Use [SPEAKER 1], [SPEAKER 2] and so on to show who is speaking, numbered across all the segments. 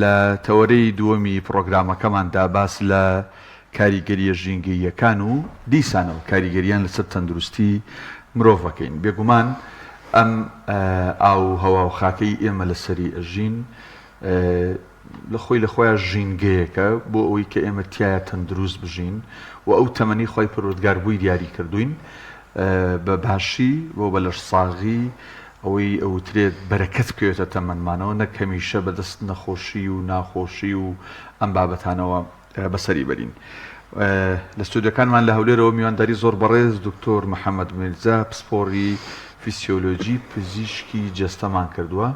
[SPEAKER 1] لە تەوەرەی دووەمی پرۆگرامەکەماندا باس لە کاریگەریە ژینگەییەکان و دیسانەوە کاریگەریان لەسەر تەندروستی مرۆڤەکەین. بێگومان ئەم ئاو هەوا و خاکەی ئێمە لەسەری ئەژین لە خۆی لە خۆیان ژینگەیەکە بۆ ئەوەی کە ئێمە تایە تەندروست بژین و ئەو تەمەنی خۆی پەروەردگار بووی دیاری کردوین بە باشی بۆ بەلەش ساغی ئەوەی ئەوترێت بەرەکەت بکەوێتە تەمەنمانەوە نەک هەمیشە بەدەست نەخۆشی و ناخۆشی و ئەم بابەتانەوە بەسەری بەرین. لە ستودیۆکانمان لە هەولێرەوە میوانداری زۆر بەڕێز دکتۆر محەممەد میرزا پسپۆری فیسیۆلۆژی پزیشکی جەستەمان کردووە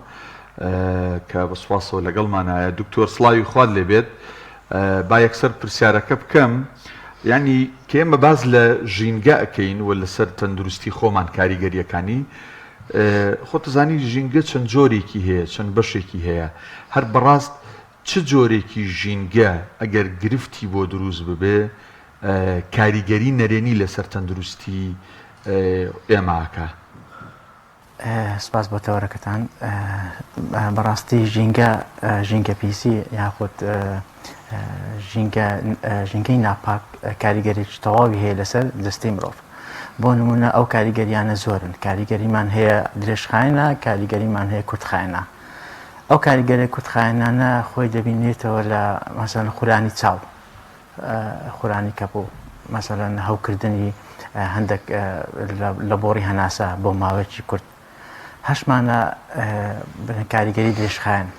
[SPEAKER 1] کە بەسواسەوە لەگەڵمانایە. دکتۆر سڵاوی خوارد لێبێت با یەکسەر پرسیارەکە بکەم، یعنی کە ئێمە باز لە ژینگە ئەەکەین و لەسەر تەندروستی خۆمان کاریگەریەکانی خۆتەزانی ژینگە چەند جۆرێکی هەیە، چەند بەشێکی هەیە، هەر بەڕاست چ جۆرێکی ژینگە ئەگەر گرفتی بۆ دروست ببێ کاریگەری نەرێنی لەسەر تەندروستی ئێماکە؟
[SPEAKER 2] سپاس بۆ تەوەرەکەتان. بەڕاستی ژینگە پیسی یاخود ژینگەی ناپاک کاریگەریی تەواوی هەیە لەسەر دەستی مرۆڤ. بۆ نمونە ئەو کاریگەریانە زۆرن. کاریگەریمان هەیە درێژخایەنە، کاریگەریمان هەیە کوتخایەنە. ئەو کاریگەری کوتخایەنانە خۆی دەبینێتەوە لە مەسەڵەن خورانی چاو، خورانی کەپوو، مەسەڵەن هەوکردنی هەندێک لە بۆڕی هەناسە بۆ ماوەیەکی کورت. هەشمانە کاریگەری درێژخایەن.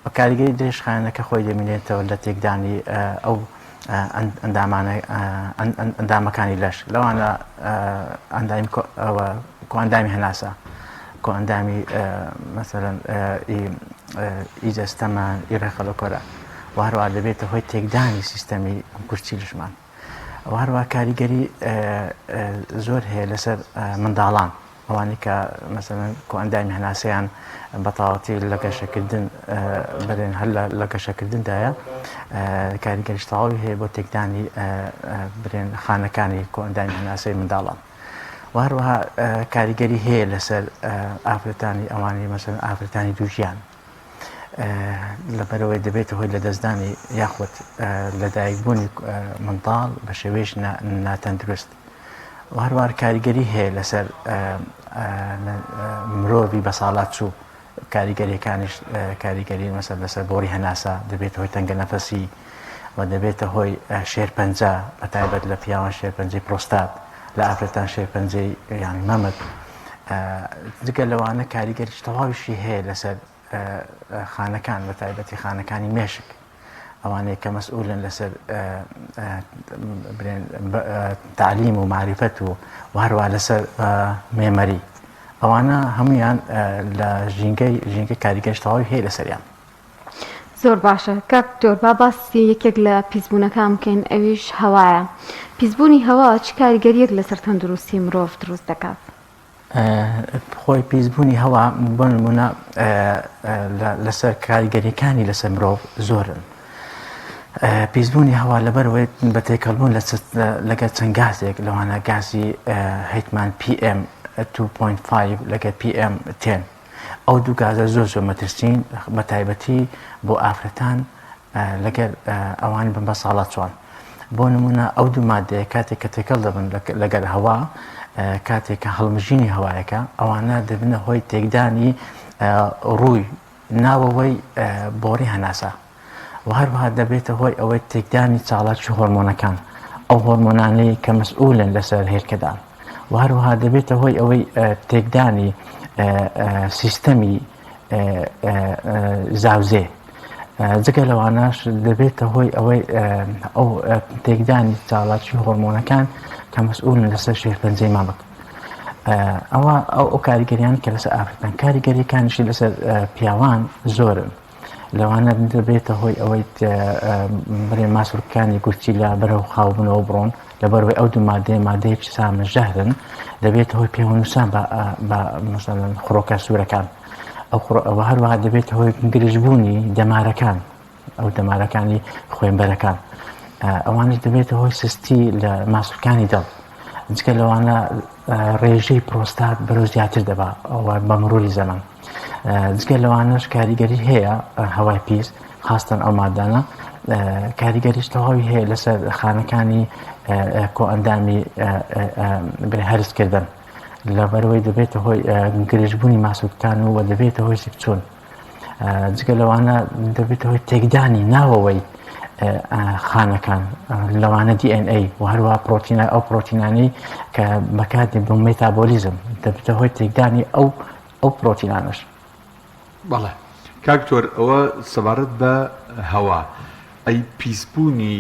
[SPEAKER 2] بە کاریگەری درێژخایەنەکە خۆی دەبینێتەوە لە تێکدانی ئەو ئەندامەکانی لەش، لەوانە کۆئەندامی هەناسە، کۆئەندامی مەسەڵەن ئیجەستەمان، ئیڕێخەلۆکۆرە، و هەروە دەبێتە هۆی تێکدانی سیستەمی کورچی لژمان. و هەروە کاریگەری زۆر هەیە لەسەر منداڵان، ئەوانی کە مەسەڵەن کۆئەندامی هەناسەیان بەتاوەتی لە گەشەکردن بەرێن هەر لە گەشەکردندایە، کاریگەریش تەواوی هەیە بۆ تێکدانی برێن خانەکانی کۆئەندامی هەناسەی منداڵان. و هەروەها کاریگەری هەیە لەسەر ئافرەتانی ئەوانی مەسەڵەن ئافرەتانی دووژیان، لەبەرەوەی دەبێتە هۆی لە دەستدانی یاخود لەدایکبوونی منداڵ بە شێوەیەش ناتەندروست. و هەروە کاریگەری هەیە لەسەر مرۆڤی بە ساڵات چوو، کاریگەریەکانیش کاریگەری مەسەڵەن لەسەر بۆڕی هەناسە، دەبێتە هۆی تەنگە نەفەسی و دەبێتە هۆی شێرپەنجە، بەتایبەت لە پیاوان شێرپەنجەی پرۆستات، لە ئافرەتان شێرپەنجەی یانی مەمەد. جگە لەوانە کاریگەریش تەواویشی هەیە لەسەر خانەکان، بەتایبەتی خانەکانی مێشک، ئەوانەیە کە مەسئولن لەسەر تعلیم و معریفەت و هەروە لەسەر مێمەری. ئەوانە هەمویان لە ژینگەی کاریگەریش تەواوی هەیە لەسەریان.
[SPEAKER 3] زۆر باشە کاک دکتۆر، با باسی یەکێک لە پیسبوونەکان بکەین، ئەویش هەوایە. پیسبوونی هەوا چ کاریگەریەک لەسەر تەندروستی مرۆڤ دروست دەکات؟
[SPEAKER 2] خۆی پیسبوونی هەوا بۆ نمونە لەسەر کاریگەریەکانی لەسەر مرۆڤ زۆرن. پیسبوونی هەوا لەبەرەوەی بە تێکەڵبوون لەگەڵ چەند گازێک، لەوانە گازی هەیتمان PM 2.5 لەگەڵ PM 10. ئەو دوو گازە زۆر مەترسین، بە تایبەتی بۆ ئافرەتان لەگەر ئەوانی بن بە ساڵات چوان. بۆ نمونە ئەو دوو مادەیە کاتێک کە تێکەڵ دەبن لەگەر هەوا، کاتێک کە هەڵمژینی هەوایەکە، ئەوانە دەبنە هۆی تێکدانی ڕووی ناوەوەی بۆڕی هەناسە، و هەروەها دەبێتە هۆی ئەوەی تێکدانی چاڵاکی هۆرمۆنەکان، ئەو هۆرمۆنانەی کە مەسئولن لەسەر هێرکەدان، و هەروەها دەبێتە هۆی ئەوەی تێکدانی سیستەمی زاوزێ. جگە لەوانەش دەبێتە هۆی ئەوەی ئەو تێکدانی چاڵاکی هۆرمۆنەکان کە مەسئولن لەسەر شێرپەنجەی مامک. ئەوە ئەو کاریگەریان کە لەسەر ئافرەتان. کاریگەریەکانیشی لەسەر پیاوان زۆرن، لەوانە دەبێتە هۆی ئەوەی بڕێ ماسوولەکانی گورچی لە بەرەو خاوبنەوە بڕۆن، لەبەرەوەی ئەو دوو مادەیەکی سامە ژەهرن، دەبێتە هۆی پێوەنووسان بە مەسەڵەن خڕۆکە سوورەکان. ئەو هەروەها دەبێتە هۆی گرژبوونی دەمارەکان، ئەو دەمارەکانی خوێنبەرەکان. ئەوانش دەبێتە هۆی سستی لە ماسوولەکانی دڵ. جگە لەوانە ڕێژەی پرۆستات بەرەو زیاتر دەبا ئەوە بە مرۆری زەمان. جگە لەوانەش کاریگەری هەیە هەوای پیس خاستن ئەو مادانە کاریگەریش تەواوی هەیە لەسەر خانەکانی کۆ ئەندامی هەرسکردن لەبەرەوەی دەبێتە هۆی گرێژبوونی ماسوودەکان و دەبێتە هۆی سکچوون جگە لەوانە دەبێتە هۆی تێکدانی ناوەوەی خانەکان لەوانە DNA و هەروە پرۆتینە ئەو پرۆتینانەی کە بەکاردێن بۆ مێتابۆلیزم دەبێتە هۆی تێکدانی ئەو پرۆتینانش.
[SPEAKER 1] بەڵێ کاکتۆر ئەوە سەبارەت بە هەوا ئەی پیسبوونی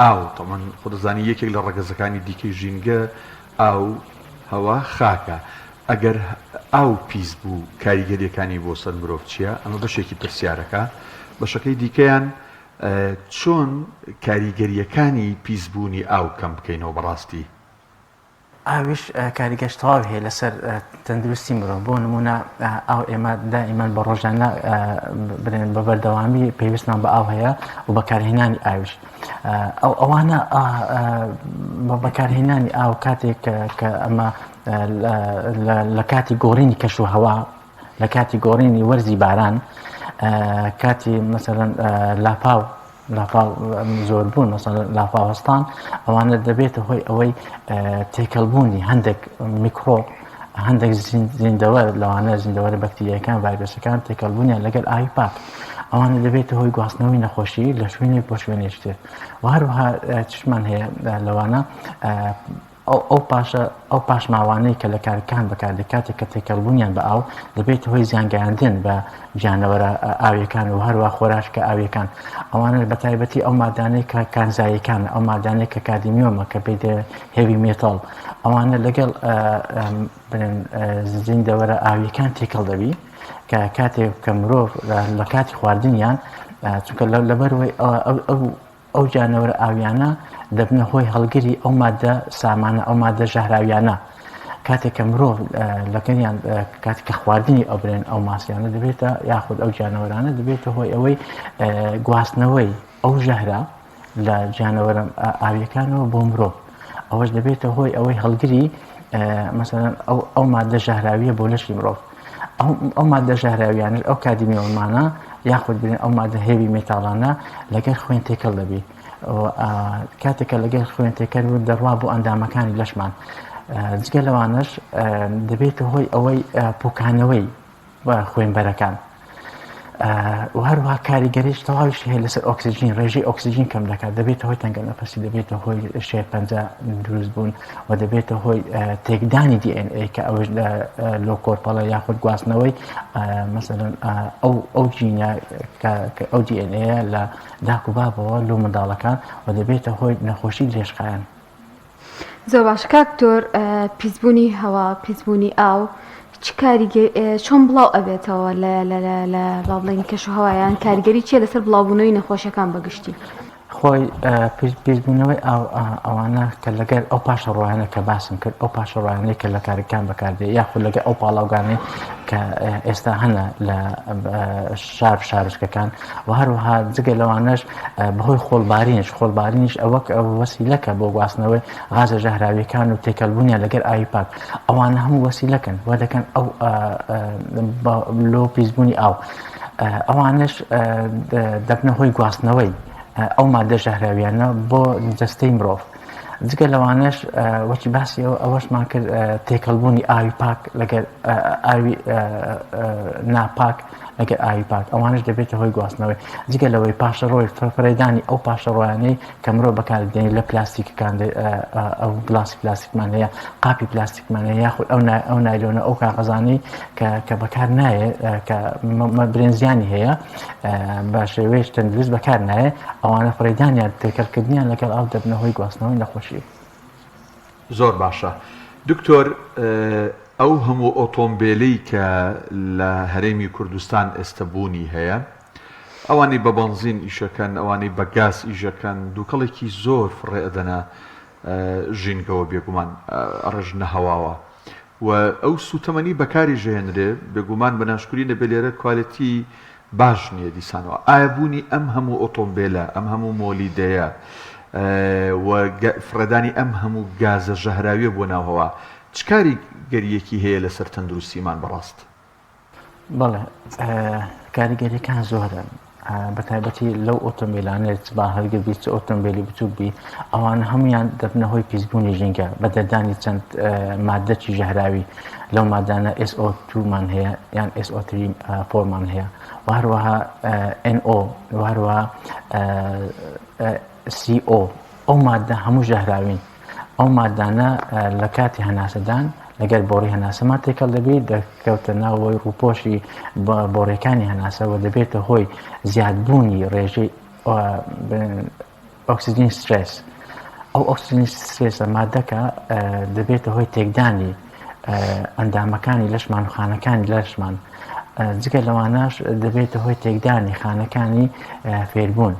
[SPEAKER 1] ئاو تەمان خۆدەزانی یەکێک لە ڕەگەزەکانی دیکەی ژینگە ئاو هەوا خاکە ئەگەر ئاو پیس بوو کاریگەریەکانی بۆ سەر مرۆڤ چییە؟ ئەمە بەشێکی پرسیارەکە. بەشەکەی دیکەیان چۆن کاریگەریەکانی پیسبوونی ئاو کەم بکەینەوە بەڕاستی؟
[SPEAKER 2] ئاویش کاریگەشت تەواو هەیە لەسەر تەندروستی مرۆڤ. بۆ نمونە ئاو ئێمە دائیمان بە ڕۆژانە بڵێن بە بەردەوامی پێویستمان بە ئاو هەیە و بەکارهێنانی ئاویش ئەوانە بەکارهێنانی ئاو کاتێک کە ئەمە لە کاتی گۆڕینی کەش و هەوا لە کاتی گۆڕینی وەرزی باران کاتی مەسەڵەن لاپاو زۆر بوون مەسەڵەن لاپاوەستان ئەوانە دەبێتە هۆی ئەوەی تێکەڵبوونی هەندێک میکرۆب هەندێک زیندەوەر لەوانە زیندەوەرە بەکتریەکان ڤایرۆسەکان تێکەڵبوونیان لەگەڵ ئاوی پاک ئەوانە دەبێتە هۆی گواستنەوەی نەخۆشی لە شوێنێک بۆ شوێنێک تر و هەروەها چشمان هەیە لەوانە ئەو پاشماوانەی کە لە کارەکان بەکاردێت کاتێک کە تێکەڵبوونیان بە ئاو دەبێت هۆی زیانگەیاندن بە گیانەوەرە ئاویەکان و هەروە خۆراشکە ئاویەکان ئەوانە بە تایبەتی ئەو مادانەی کە کانزاییەکان ئەو مادانەی کە کادمیۆمە کە پێی هێوی مێتاڵ ئەوانە لەگەڵ زیندەوەرە ئاویەکان تێکەڵ دەبی کە کاتێک کە مرۆڤ لە کاتی خواردنیان چونکە لەبەرەوەی ئەو جانەوەرە ئاویانە دەبنە هۆی هەڵگری ئەو مادە سامانە ئەو مادە ژەهراویانە کاتێک کە مرۆڤ لەگەڵیان کاتێک کە خواردنی ئەو برێن ئەو ماسیانە دەبێتە یاخود ئەو جانەوەرانە دەبێتە هۆی ئەوەی گواستنەوەی ئەو ژەهرا لە جانەوەرە ئاویەکانەوە بۆ مرۆڤ ئەوەش دەبێتە هۆی ئەوەی هەڵگری مەسەڵەن ئەو مادە ژەهراویە بۆ لەشی مرۆڤ ئەو مادە ژەهراویانە ئەو کادمیۆمانە یاخود برێن ئەو مادە هێوی مێتاڵانە لەگەڵ خوێن تێکەڵ دەبی کاتێکە لەگەڵ خوێن تێکەل و دەڕوا بۆ ئەندامەکانی لەشمان جگە لەوانش دەبێتە هۆی ئەوەی پوکانەوەی خوێنبەرەکان و هەروەها کاریگەریش تەواویش هەیە لەسەر ئۆکسیژین ڕێژەی ئۆکسیژین کەم دەکات دەبێتە هۆی تەنگە نەفەسی دەبێتە هۆی شێرپەنجە دروست بوون و دەبێتە هۆی تێکدانی DNA کە ئەوش لۆ کۆرپەڵە یاخود گواستنەوەی مەسەڵەن ئەو جینە ئەو DNA لە داک و بابەوە لۆ منداڵەکان و دەبێتە هۆی نەخۆشی درێژخایەن.
[SPEAKER 3] زۆر باش کاکتۆر پیسبوونی هەوا پیسبوونی ئاو چ چۆن بڵاو ئەبێتەوە لە بڵین کەش و هەوایان کاریگەری چیە لەسەر بڵاوبوونەوەی نەخۆشیەکان بەگشتی؟
[SPEAKER 2] خۆی پێشبینەوەی ئەوانە کە لەگەر ئەو پاشەڕۆیانە کە باسم کرد ئەو پاشەڕۆیانەی کە لە کارەکان بەکاردێ یاخود لەگەر ئەو پاڵاوگانەی کە ئێستا هەنە لە شارشکەکان و هەروەها جگە لەوانەش بەهۆی خۆڵبارینش ئەوەک وەسیلەکە بۆ گواستنەوەی غازە ژەهراویەکان و تێکەڵبوونیان لەگەر ئاوی پاک ئەوانە هەموو وەسیلەکەن وە دەکەن ئەو لۆ پیسبوونی ئاو ئەوانش دەبنە هۆی گواستنەوەی ئەو مادە ژەهراویانە بۆ جەستەی مرۆڤ جگە لەوانەش وەکی باسی ئەوەشمان کرد تێکەڵبوونی ئاوی پاک لەگەر ئاوی ناپاک لەگەر ئاوی پاک ئەوانش دەبێتە هۆی گواستنەوەی جگە لەوەی پاشەڕۆی فڕێدانی ئەو پاشەڕۆیانەی کە مرۆڤ بەکاردێنێت لە پلاستیکەکان ئەو گڵاسی پلاستیکمان هەیە قاپی پلاستیکمان هەیە یاخود ئەو نایلۆنە ئەو کاغەزانەی کە بەکار نایە کە برێنزیانی هەیە بە شێوەیەکی تەندروست بەکار نایە ئەوانە فڕێدانیان تێکەڵکردنیان لەگەڵ ئاو دەبنە هۆی گواستنەوەی نەخۆشی.
[SPEAKER 1] زۆر باشە دکتۆر ئەو هەموو ئۆتۆمبیلەی کە لە هەرێمی کوردستان ئێستابوونی هەیە ئەوانی بە بەنزین ئیشەکەن ئەوانی بە گاز ئیژەکەن دووکەڵێکی زۆر فڕێ ئەدەنە ژینگەوە بێگومان ڕژنە هەواوە و ئەو سوتەمەنی بەکاری ژێنرێ بێگومان بە ناشکوری نەبێ لێرە کوالەتی باش نییە دیسانەوە ئایا بوونی ئەم هەموو ئۆتۆمبیلە ئەم هەموو مۆلیدەیە و فرەدانی ئەم هەموو گازە ژەهراویە بۆ ناوهەوا چ کاریگەریەکی هەیە لەسەر تەندروستیمان بەڕاست؟
[SPEAKER 2] بەڵێ کاریگەریەکان زۆرن بەتایبەتی لەو ئۆتۆمبیلانێت با هەرگردی چ ئۆتۆمبیلی بچووک بی ئەوانە هەمویان دەبنە هۆی پیسبوونی ژینگە بە دەردانی چەند مادەی ژەهراوی لەو مادانە SO2مان هەیە یان SO3 4مان هەیە و هەروەها NO و هەروەها CO ئەو مادە هەموو ژەهراوین ئەو مادانە لە کاتی هەناسەدان لەگەر بۆڕی هەناسەما تێکەڵ دەبێت دەکەوتە ناوەوەی ڕووپۆشی بۆڕەکانی هەناسەوە دەبێتە هۆی زیادبوونی ڕێژەی ئۆکسیجین سترێس ئەو ئۆکسیجین سترێسە مادەکە دەبێتە هۆی تێکدانی ئەندامەکانی لەشمان و خانەکانی لەشمان جگە لەوانەش دەبێتە هۆی تێکدانی خانەکانی فێربوون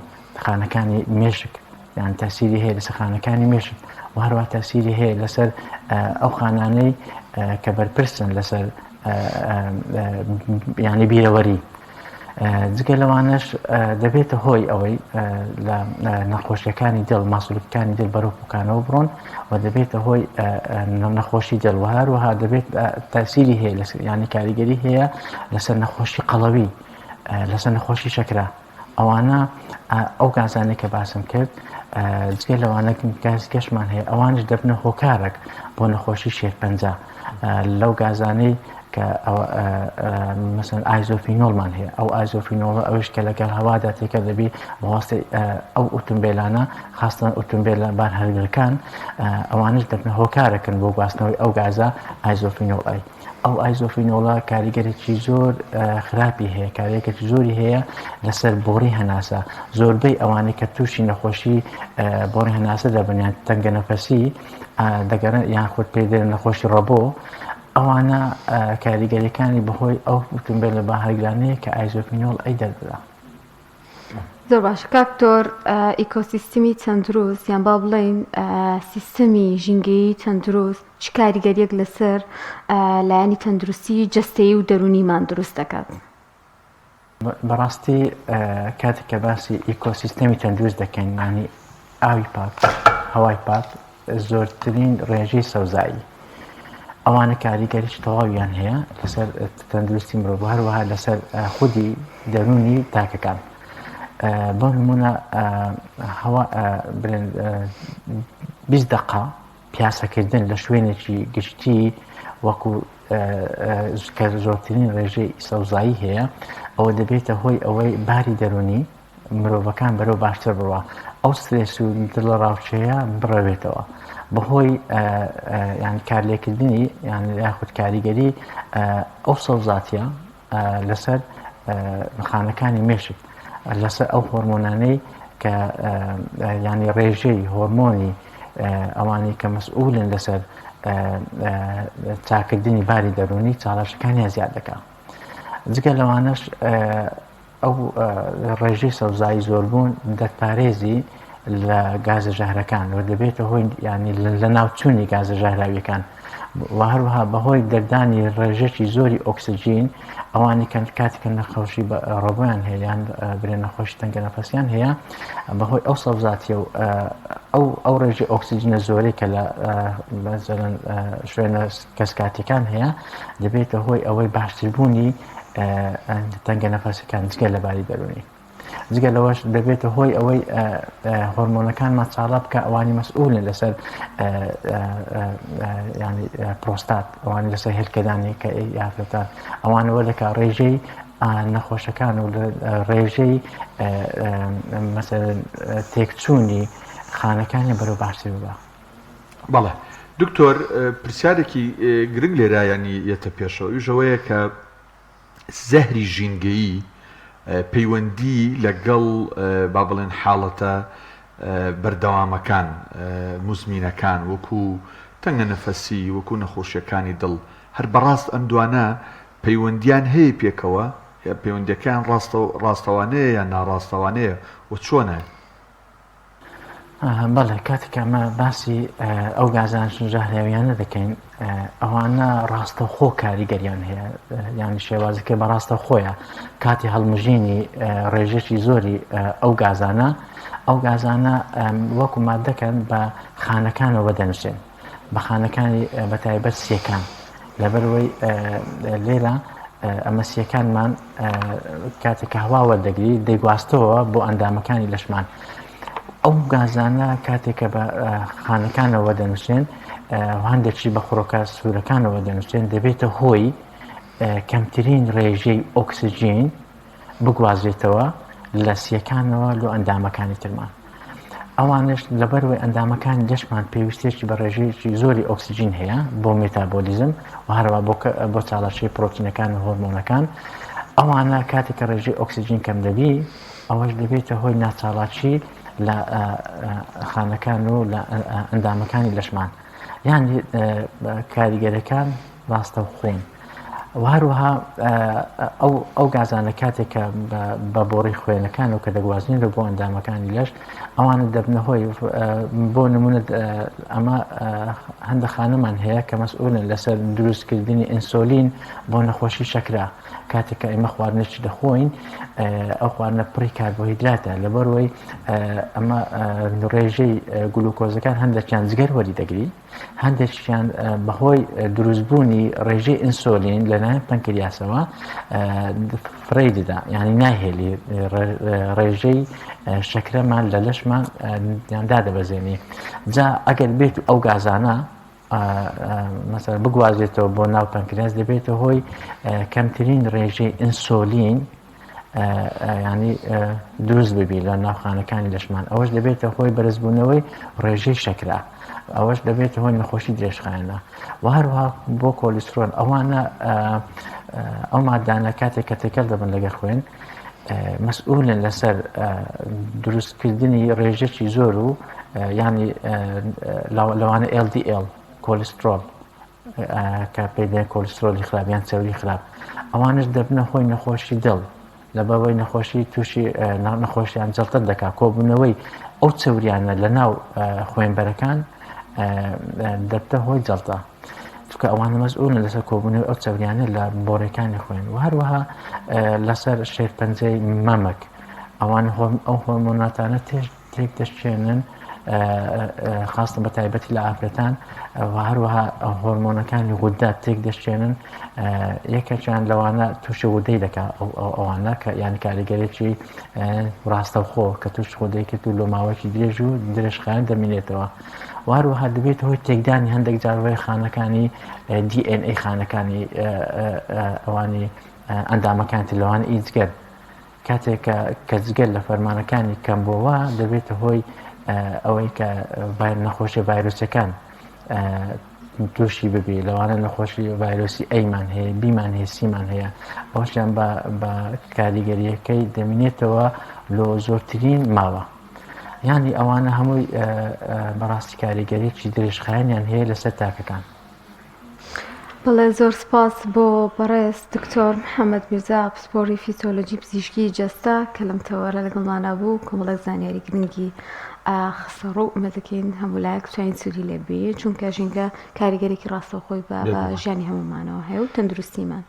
[SPEAKER 2] خانەکانی مێشک یان تاسیری هەیە لەسەر خانەکانی مێشک و هەروە تاسیری هەیە لەسەر ئەو خانانەی کە بەرپرسن لەسەر ینی بیرەوەری جگە لەوانەش دەبێتە هۆی ئەوەی لە نەخۆشیەکانی دڵ ماسوولەکانی دڵ بەرەو بکانەوە بڕۆن و دەبێتە هۆی نەخۆشی دڵ و هەروەها دەبێت تاسیری هەیە ینی کاریگەری هەیە لەسەر نەخۆشی قەڵەوی لەسەر نەخۆشی شەکرا ئەوانە ئەو گازانەی کە باسم کرد جگە لەوانە گەشمان هەیە ئەوانش دەبنە هۆکارێک بۆ نەخۆشی شێرپەنجە لەو گازانەی کە مەسەن ئایزۆفینۆڵمان هەیە ئەو ئایزۆفینۆڵە ئەوش کە لەگەڵ هەوادا تێکە دەبی بەواسطەی ئەو ئۆتۆمبیلانە خاستن ئۆتۆمبیلە بار هەرگرەکان ئەوانش دەبنە هۆکارەکەن بۆ گواستنەوەی ئەو گازە ئایزۆفینۆڵ ئەو ئایزۆفینۆڵە کاریگەرێکی زۆر خراپی هەیە کارێکێکی زۆری هەیە لەسەر بۆڕی هەناسە زۆربەی ئەوانەی کە تووشی نەخۆشی بۆڕی هەناسە دەبنیان تەنگە نەفەسی دەگەڕن یان خۆت پێ دێن نەخۆشی ڕەبۆ ئەوانە کاریگەریەکانی بەهۆی ئەو ئۆتۆمبیلە با هەرگرانەیە کە ئایزۆفینۆڵ ئەی دەردرا
[SPEAKER 3] زۆر باش کاکتۆر ئیکۆسیستمی تەندروست یان با بڵێن سیستەمی ژینگەیی تەندروست چ کاریگەریەک لەسەر لایەنی تەندروستی جەستەیی و دەرونیمان دروست دەکات
[SPEAKER 2] بەڕاستی کاتێک کە باسی ئیکۆسیستەمی تەندروست دەکەین ینی ئاوی پاک هەوای پاک زۆرترین ڕێژەی سەوزایی ئەوانە کاریگەریش تەواویان هەیە لەسەر تەندروستی مرۆڤ هەروەها لەسەر خودی دەرونی تاکەکان بۆ نمونە 20 دقە پیاسەکردن لە شوێنێکی گشتی وەکو کە زۆرترین ڕێژەی سەوزایی هەیە ئەوە دەبێتە هۆی ئەوەی باری دەرونی مرۆڤەکان بەرەو باشتر بڕوە ئەو سترێس و دڵە ڕاوچەیە بڕەوێتەوە بەهۆی یان کارلێکردنی یان یاخود کاریگەری ئەو سەوزاتیە لەسەر خانەکانی مێشک لەسەر ئەو هۆرمۆنانەی کە ینی ڕێژەی هۆرمۆنی ئەوانی کە مەسئولن لەسەر چاکردنی باری دەرونی چاڵەشەکانیان زیاد دەکات جگە لەوانەش ئەو ڕێژەی سەوزایی زۆربوون دەتپارێزی لە گازە ژەهرەکان و دەبێتە هۆی ینی لە ناوچوونی گازە ژەهراویەکان و هەروەها بەهۆی دەردانی ڕێژەی زۆری ئۆکسجین ئەوانی کاتێککە نەخۆشی ڕەبوویان هەیە یان برێ نەخۆشی تەنگە نەفەسیان هەیە بەهۆی ئەو سەوزاتیە و ئەو ڕێژی ئۆکسجینە زۆرەی کە لە شوێنە کەسکاتیەکان هەیە دەبێتە هۆی ئەوەی باشتربوونی تەنگە نەفەسەکان جگە لە باری دەرونی جگە لەوەش دەبێتە هۆی ئەوەی هۆرمۆنەکانمان چاڵە بکە ئەوانی مەسئولن لەسەر ینی پرۆستات ئەوانی لەسەر هێلکەدانی کە یافرەتان ئەوانەوە دەکا ڕێژەی نەخۆشەکان و ڕێژەی مەسەلەن تێکچوونی خانەکانی بەرەو باشتر ببە
[SPEAKER 1] بەڵێ دکتۆر پرسیارێکی گرنگ لێرە ینی یەتە پێشەوە ژەوەیە کە زەهری ژینگەیی پەیوەندی لەگەڵ با بڵێن حاڵەتە بەردەوامەکان موزمینەکان وەکو تەنگە نەفەسی وەکو نەخۆشیەکانی دڵ هەر بەڕاست ئەم دوانە پەیوەندیان هەیە پێکەوە پەیوەندیەکان ڕاستەوانەیە یان ناڕاستەوانەیە و چۆنە
[SPEAKER 2] بەڵێ کاتێک ئەمە باسی ئەو گازان ژەهراویانە دەکەین ئەوانە ڕاستەوخۆ کاریگەریان هەیە یانی شێوازەکە بە ڕاستەوخۆیە کاتی هەڵمژینی ڕێژەی زۆری ئەو گازانە وەکو مادەکەن بە خانەکانەوە دەنووسێن بە خانەکانی بەتایبەت سیەکان لەبەرەوەی لێرە ئەمەسیەکانمان کاتێک هەوا وەردەگری دەیگواستەوە بۆ ئەندامەکانی لەشمان. ئەو گازانە کاتێکە بە خانەکانەوە دەنووسێن هەندێکی بە خۆڕۆکە سوورەکانەوە دەنووسێن دەبێتە هۆی کەمترین ڕێژەی ئۆکسسیژین بگوازێتەوە لە سیەکانەوە لە ئەندامەکانی ترمان. ئەوانش لەبەرەوەی ئەندامەکانی لەشمان پێویستێکی بە ڕێژەیەکی زۆری ئۆکسسیژین هەیە بۆ مێتابۆلیزم و هەروە بۆ چاڵەشی پرۆتینەکان و هۆرمۆنەکان. ئەوانە کاتێککە ڕێژەی ئۆکسسیژین کەم دەبی ئەوەش دەبێتە هۆی ناچاڵاچی لە خانەکان و لە ئەندامەکانی لەشمان. یانی کاریگەرەکان ڕاستەوخۆن. وهروەها ئەو گازانە کاتێککە بە بۆڕی خوێنەکان و کە دەگوازنین بۆ ئەندامەکانی لەش ئەوانە دەبنەهۆی بۆ نمونە ئەمە هەندە خانەمان هەیە کە مەسئولن لەسەر دروستکردنی ئینسۆلین بۆ نەخۆشی شەکرا. کاتێککە ئێمە خواردنێکی دەخۆین ئەو خواردنە پڕی کاربۆهیدراتە لەبەرەوەی ئەمە ڕێژەی گلوکۆزەکان هەندێکیان جگەر وەری دەگری هەندێکیان بەهۆی دروستبوونی ڕێژەی ئینسۆلین لەلایەن پەنکریاسەوە فڕی دەدا یعنی ناهێلی ڕێژەی شەکرەمان لە لەشمان دادەبەزێنی. جا ئەگەر بێت ئەو گازانە مەسەڵەن بگوازێتەوە بۆ ناو پەنکریاس دەبێتە هۆی کەمترین ڕێژەی ئینسۆلین ینی دروست ببی لە ناوخانەکانی لەشمان. ئەوەش دەبێتە هۆی بەرزبوونەوەی ڕێژەی شەکرا. ئەوەش دەبێتە هۆی نەخۆشی درێژخایەنە و هەروەها بۆ کۆلیسترۆل. ئەوانە ئەو مادانە کاتێک کە تێکەڵ دەبن لەگەڵ خوێن مەسئولن لەسەر دروستکردنی ڕێژەی زۆر و ینی لەوانە LDL کۆلیسترۆل کە پێدێن کۆلیسترۆلی خراپیان چەوری خراپ. ئەوانش دەبنە هۆی نەخۆشی دڵ لەبەرەوەی نەخۆشی تووشی نەخۆشیان جەڵتە دەکات. کۆبوونەوەی ئەو چەوریانە لە ناو خوێنبەرەکان دەبتە هۆی جەڵتە چونکە ئەوانە مەسئولن لەسەر کۆبوونەوەی ئەو چەوریانە لە بۆڕەکانی خوێن و هەروەها لەسەر شێرپەنجەی مەمەک. ئەوان ئەو هۆرمۆناتانە تێک دەشێنن خاستن بە تایبەتی لە ئافرەتان و هەروەها هۆرمۆنەکانی غوددا تێک دەشێنن. یەکێکیان لەوانە تووشی غودەی دەکات ئەوانە کە یانی کاریگەرێکی ڕاستەوخۆ کە تووش غودەی کرد و لۆ ماوەیەکی درێژ و درێژخایەن دەمێنێتەوە. و هەروەها دەبێت هۆی تێکدانی هەندێک جاروای خانەکانی DNA خانەکانی ئەوانی ئەندامەکانی لەوان ئیجگەر کاتێک کە جگەر لە فەرمانەکانی کەم بۆوە دەبێتە هۆی ئەوەی کە نەخۆشی ڤایرۆسەکان تووشی ببی. لەوانە نەخۆشی ڤایرۆسی ئەیمان هەیە بیمان هەیە سیمان هەیە ئەوشیان بە کاریگەریەکەی دەمێنێتەوە لۆ زۆرترین ماوە. یانی ئەوانە هەمووی بەڕاستی کاریگەریەکی درێژخایەنیان هەیە لەسەر تاکەکان.
[SPEAKER 3] بەڵێ زۆر سپاس بۆ بەڕێز دکتۆر محەممەد میرزا پسپۆری فیسیۆلۆژی پزیشکی جەستا کە لەم تەوەرە لەگەڵمانە بوو کۆمەڵێک زانیاری گرنگی خسەڕ و ئومێدەکەین هەموولایەک توانین سوودی لێبێ چونکە ژینگە کاریگەرێکی ڕاستەوخۆی بە ژیانی هەمومانەوە هەیە و تەندروستیمان.